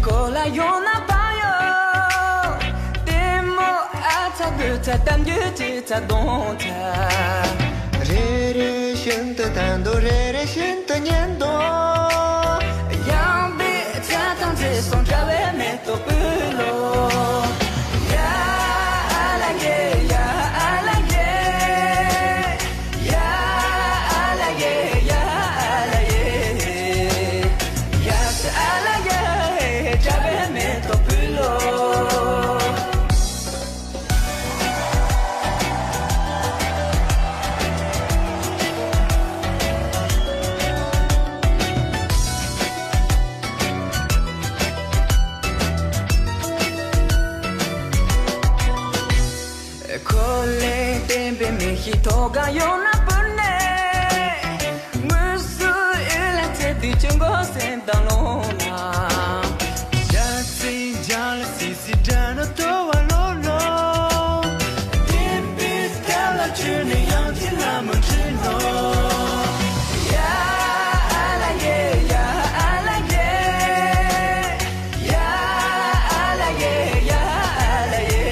Cola yona payo Demo ata buta dan yuti ta donta Re re shen te dando re re shen te niendo Yang bi ta tang zi song zha we me to bulo Ya ala ye ya ala ye Ya ala ye ya ala ye Ya se ala ye zha we me to bulo Kole tembe me hito ga yona pune Musu ila te di chungo sen dalona Jatsi jala sisi dana to alono Tembe skala chune yang ti la mo chino Ya ala ye ya ala ye Ya ala ye ya ala ye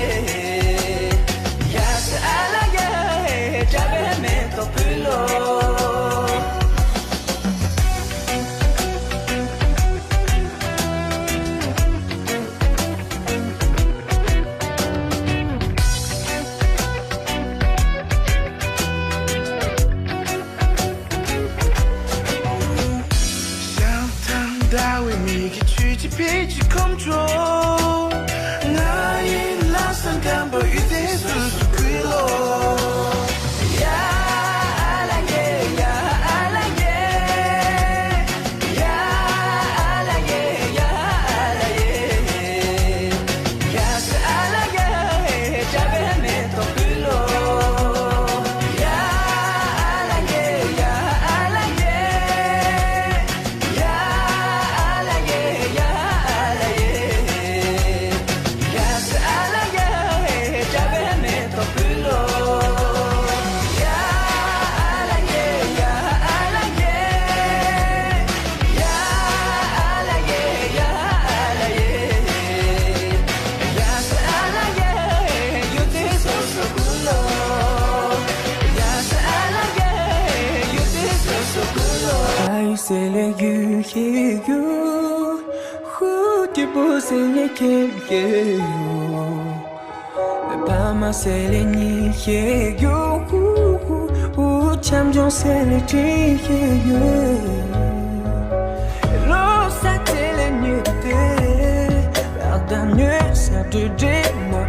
Ya se ala ye jabe me to pulo想谈大为你给去去脾气空中那一拉上干巴雨的叔叔归咯Ya ala ye ya ala ye Ya ala ye ya ala ye Ya se ala ye jabe me to pulo Ya ala ye ya ala ye Ya ala ye ya ala ye Ya se ala ye jabe me to pulo Ya ala ye ya ala ye Ya ala ye ya ala ye Ya se ala ye you this so cool Ya se ala ye you this so cool Ai se le yu he yu hu ti bo se le ke ye Ba ma se le ni he yu hu cham jong se le ti he yu Lo sa te le ni de Pardonne ça te dit mon